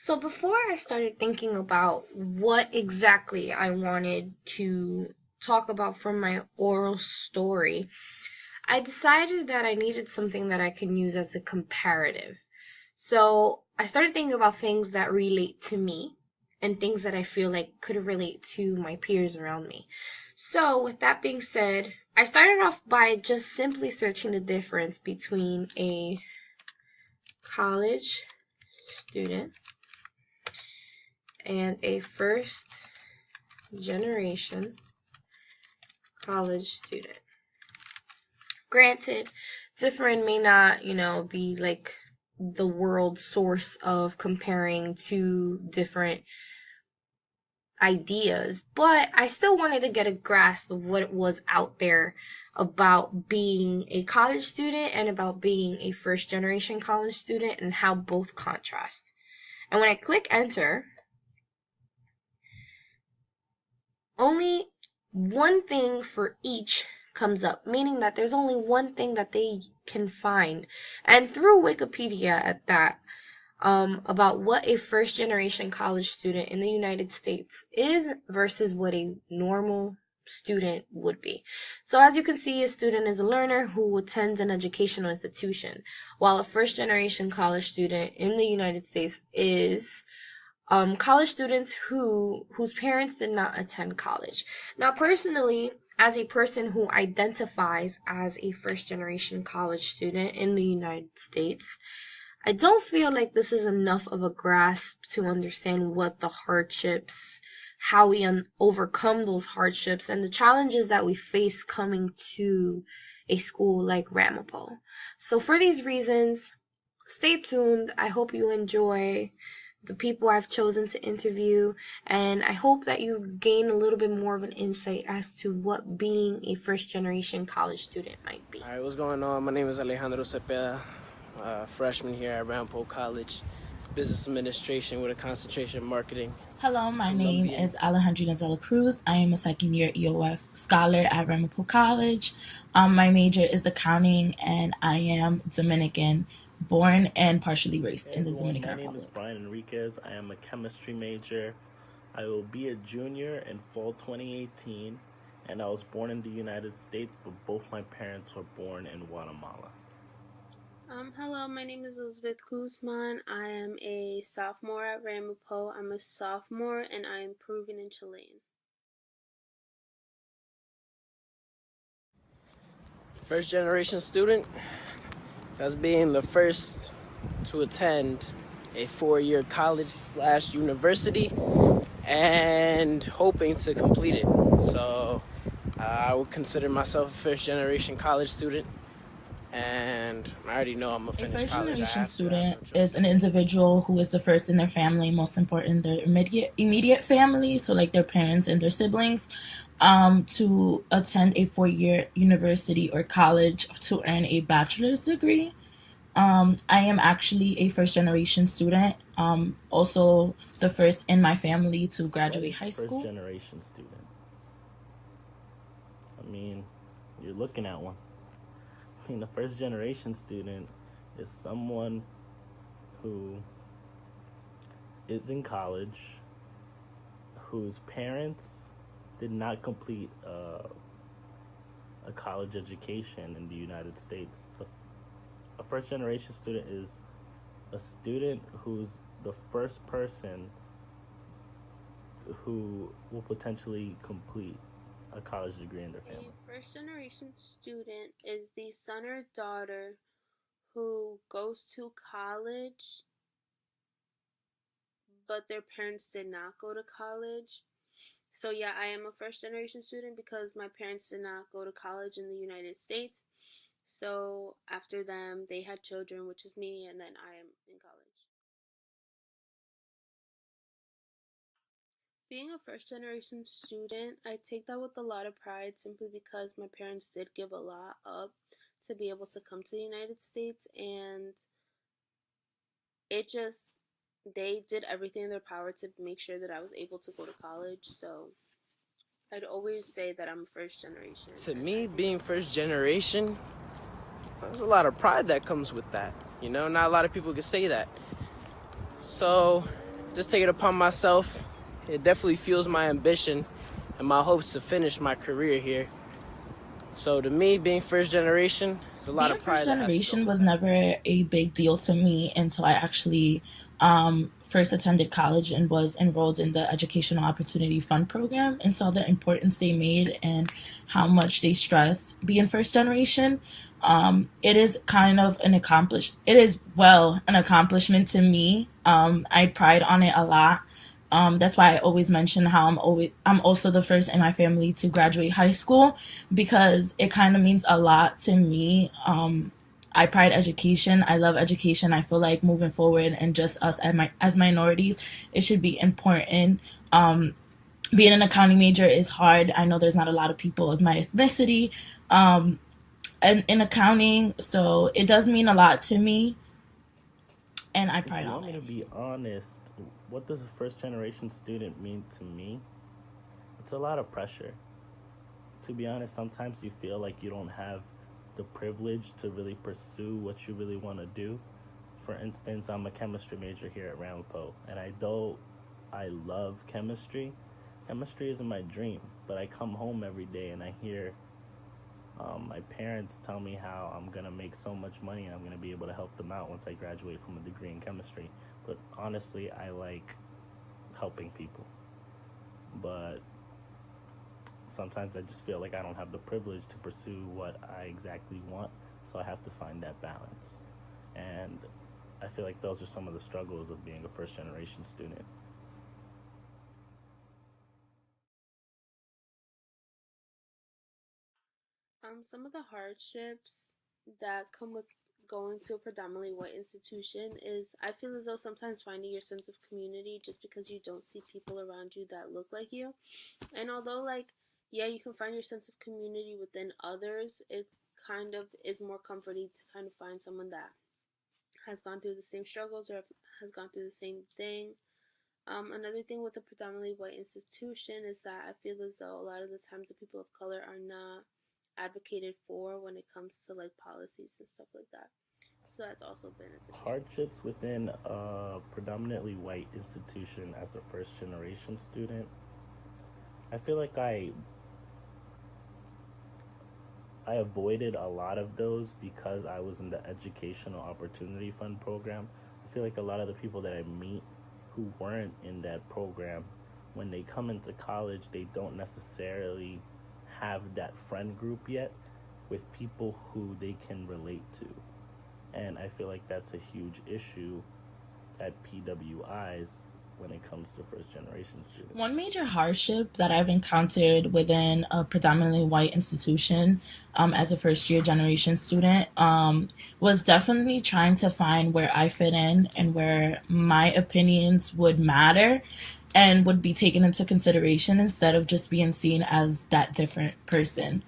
So before I started thinking about what exactly I wanted to talk about from my oral story, I decided that I needed something that I can use as a comparative. So I started thinking about things that relate to me and things that I feel like could relate to my peers around me. So with that being said, I started off by just simply searching the difference between a college student and a first generation college student. Granted, different may not, be like the world source of comparing two different ideas, but I still wanted to get a grasp of what it was out there about being a college student and about being a first generation college student and how both contrast. And when I click enter, only one thing for each comes up, meaning that there's only one thing that they can find. And through Wikipedia at that, about what a first generation college student in the United States is versus what a normal student would be. So as you can see, a student is a learner who attends an educational institution, while a first generation college student in the United States is college students whose parents did not attend college. Now, personally, as a person who identifies as a first generation college student in the United States, I don't feel like this is enough of a grasp to understand what the hardships, how we overcome those hardships, and the challenges that we face coming to a school like Ramapo. So for these reasons, stay tuned. I hope you enjoy the people I've chosen to interview, and I hope that you gain a little bit more of an insight as to what being a first generation college student might be. All right, what's going on? My name is Alejandro Cepeda, freshman here at Ramapo College, business administration with a concentration in marketing. Hello, my name is Alejandrina de la Cruz. I am a second year EOF scholar at Ramapo College. My major is accounting, and I am Dominican, born and partially raised in the Dominican Republic. My name is Brian Enriquez. I am a chemistry major. I will be a junior in fall 2018, and I was born in the United States, but both my parents were born in Guatemala. Hello, my name is Elizabeth Guzman. I am a sophomore at Ramapo. I'm a sophomore and I am Peruvian and Chilean. First generation student, that's being the first to attend a 4-year college / university and hoping to complete it. So I would consider myself a first generation college student. And I already know I'm gonna finish college. A first generation student is an individual who is the first in their family, most important, their immediate family, so like their parents and their siblings, to attend a 4-year university or college to earn a bachelor's degree. I am actually a first generation student, also the first in my family to graduate high school. First generation student. I mean, you're looking at one. I mean, the first generation student is someone who is in college, whose parents did not complete a college education in the United States. A first generation student is a student who's the first person who will potentially complete a college degree in their family. A first generation student is the son or daughter who goes to college, but their parents did not go to college. So yeah, I am a first generation student because my parents did not go to college in the United States. So after them, they had children, which is me, and then I am in college. Being a first generation student, I take that with a lot of pride simply because my parents did give a lot up to be able to come to the United States, and they did everything in their power to make sure that I was able to go to college. So I'd always say that I'm first generation. To me, being first generation, there's a lot of pride that comes with that. Not a lot of people can say that. So just take it upon myself. It definitely fuels my ambition and my hopes to finish my career here. So to me, being first generation, there's a lot Being of pride first that has to generation go. was never a big deal to me until I actually first attended college and was enrolled in the Educational Opportunity Fund program and saw the importance they made and how much they stressed being first generation. It is kind of an an accomplishment to me. I pride on it a lot. That's why I always mention how I'm also the first in my family to graduate high school, because it kind of means a lot to me. I pride education. I love education. I feel like moving forward and just us as minorities, it should be important. Being an accounting major is hard. I know there's not a lot of people of my ethnicity in accounting, so it does mean a lot to me, and I If pride you on want me to it. be honest, what does a first generation student mean to me? It's a lot of pressure. To be honest, sometimes you feel like you don't have the privilege to really pursue what you really want to do. For instance, I'm a chemistry major here at Ramapo, and I love chemistry. Chemistry isn't my dream, but I come home every day and I hear my parents tell me how I'm gonna make so much money and I'm gonna be able to help them out once I graduate from a degree in chemistry. But honestly, I like helping people. But sometimes I just feel like I don't have the privilege to pursue what I exactly want, so I have to find that balance. And I feel like those are some of the struggles of being a first generation student. Some of the hardships that come with going to a predominantly white institution is I feel as though sometimes finding your sense of community just because you don't see people around you that look like you. And although, like, yeah, you can find your sense of community within others, it kind of is more comforting to kind of find someone that has gone through the same struggles or has gone through the same thing. Another thing with a predominantly white institution is that I feel as though a lot of the times the people of color are not advocated for when it comes to like policies and stuff like that. So that's also been a difficult. Hardships within a predominantly white institution as a first generation student. I feel like I avoided a lot of those because I was in the Educational Opportunity Fund program. I feel like a lot of the people that I meet who weren't in that program, when they come into college, they don't necessarily have that friend group yet with people who they can relate to. And I feel like that's a huge issue at PWIs when it comes to first generation students. One major hardship that I've encountered within a predominantly white institution as a first year generation student was definitely trying to find where I fit in and where my opinions would matter and would be taken into consideration instead of just being seen as that different person.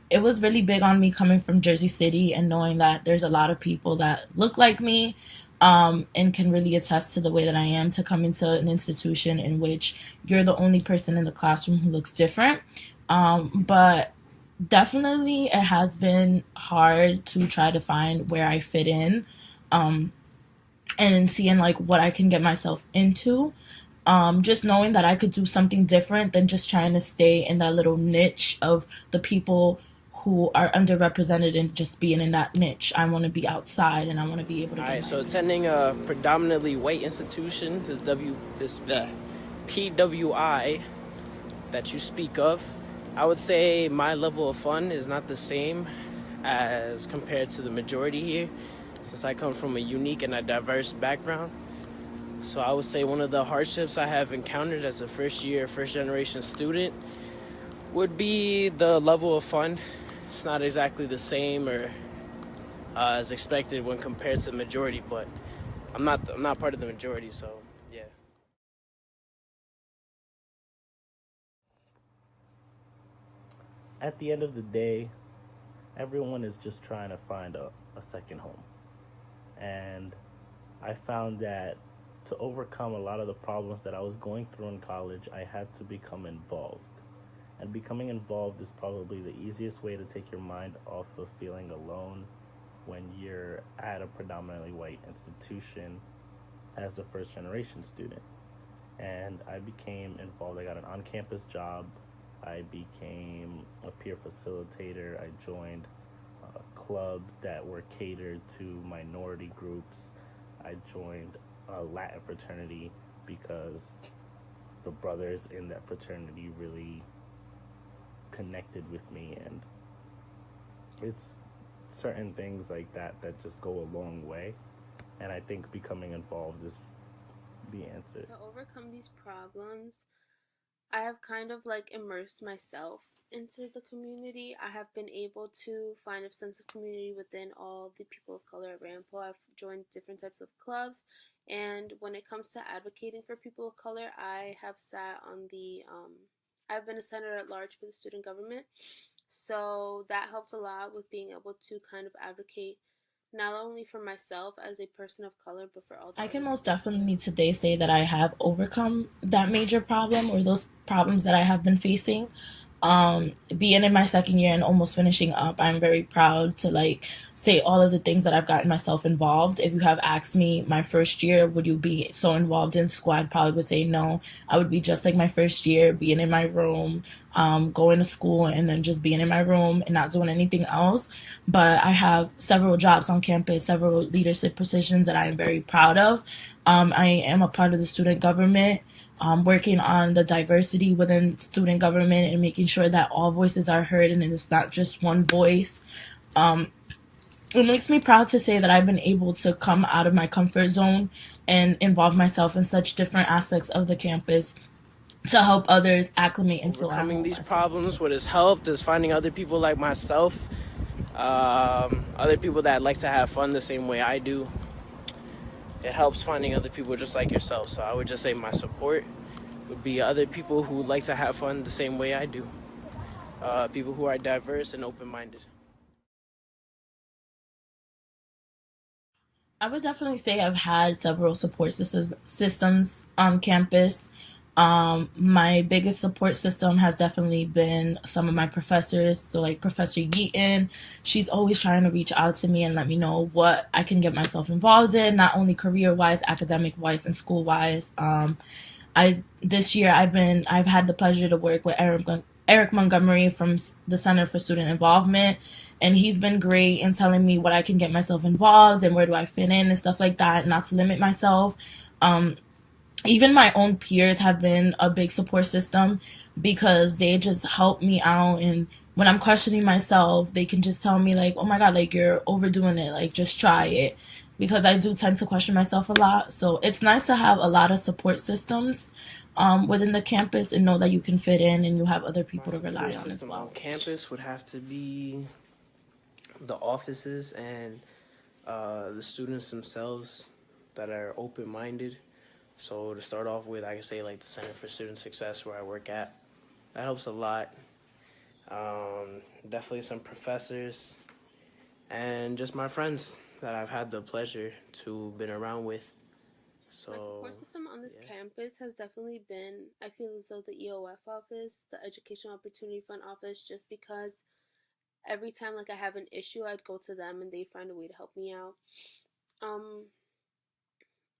It was really big on me coming from Jersey City and knowing that there's a lot of people that look like me, and can really attest to the way that I am, to come into an institution in which you're the only person in the classroom who looks different. But definitely it has been hard to try to find where I fit in, and seeing like what I can get myself into. Just knowing that I could do something different than just trying to stay in that little niche of the people who are underrepresented and just being in that niche. I want to be outside and I want to be able to All get right, my so attending a predominantly white institution, this PWI that you speak of, I would say my level of fun is not the same as compared to the majority here, since I come from a unique and a diverse background. So I would say one of the hardships I have encountered as a first generation student would be the level of fun. It's not exactly the same or as expected when compared to the majority, but I'm not part of the majority, so yeah. At the end of the day, everyone is just trying to find a second home. And I found that to overcome a lot of the problems that I was going through in college, I had to become involved. And becoming involved is probably the easiest way to take your mind off of feeling alone when you're at a predominantly white institution as a first generation student. And I became involved. I got an on-campus job. I became a peer facilitator. I joined clubs that were catered to minority groups. I joined a Latin fraternity because the brothers in that fraternity really connected with me, and it's certain things like that that just go a long way, and I think becoming involved is the answer. To overcome these problems, I have kind of like immersed myself into the community. I have been able to find a sense of community within all the people of color at Rampo. I've joined different types of clubs, and when it comes to advocating for people of color, I have sat on I've been a senator at large for the student government, so that helps a lot with being able to kind of advocate not only for myself as a person of color, but for all the I can other most people of definitely color. today say that I have overcome that major problem or those problems that I have been facing. Being in my second year and almost finishing up, I'm very proud to like say all of the things that I've gotten myself involved. If you have asked me my first year, would you be so involved in squad? Probably would say no. I would be just like my first year, being in my room, going to school and then just being in my room and not doing anything else. But I have several jobs on campus, several leadership positions that I am very proud of. I am a part of the student government, working on the diversity within student government and making sure that all voices are heard and it's not just one voice. It makes me proud to say that I've been able to come out of my comfort zone and involve myself in such different aspects of the campus to help others acclimate and feel at Overcoming home. these problems, what has helped is finding other people like myself, other people that like to have fun the same way I do. It helps finding other people just like yourself. So I would just say my support would be other people who like to have fun the same way I do. People who are diverse and open-minded. I would definitely say I've had several support systems on campus. My biggest support system has definitely been some of my professors. So, like Professor Yeaton, she's always trying to reach out to me and let me know what I can get myself involved in, not only career-wise, academic-wise, and school-wise. This year I've had the pleasure to work with Eric Montgomery from the Center for Student Involvement, and he's been great in telling me what I can get myself involved and where do I fit in and stuff like that, not to limit myself. Even my own peers have been a big support system because they just help me out, and when I'm questioning myself, they can just tell me like, oh my god, like you're overdoing it, like just try it, because I do tend to question myself a lot. So it's nice to have a lot of support systems within the campus and know that you can fit in and you have other people to rely on as well. On campus would have to be the offices and the students themselves that are open-minded. So to start off with, I can say like the Center for Student Success where I work at. That helps a lot. Definitely some professors and just my friends that I've had the pleasure to been around with. So my support system on this campus has definitely been, I feel as though the EOF office, the Educational Opportunity Fund office, just because every time like I have an issue, I'd go to them and they'd find a way to help me out.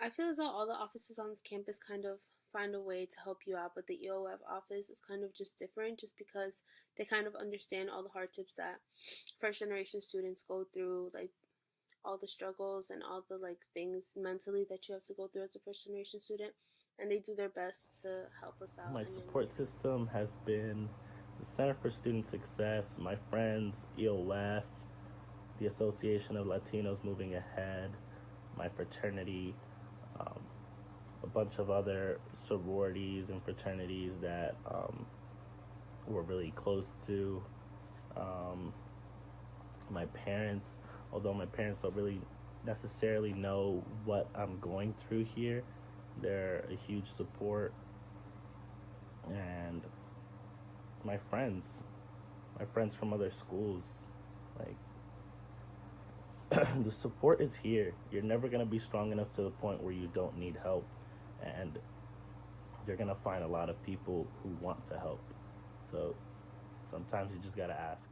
I feel as though all the offices on this campus kind of find a way to help you out, but the EOF office is kind of just different just because they kind of understand all the hardships that first generation students go through, like all the struggles and all the like things mentally that you have to go through as a first generation student, and they do their best to help us out. My support system has been the Center for Student Success, my friends, EOF, the Association of Latinos Moving Ahead, my fraternity, a bunch of other sororities and fraternities that we're really close to. My parents, although my parents don't really necessarily know what I'm going through here, they're a huge support. And my friends from other schools, like the support is here. You're never going to be strong enough to the point where you don't need help, and you're going to find a lot of people who want to help. So sometimes you just got to ask.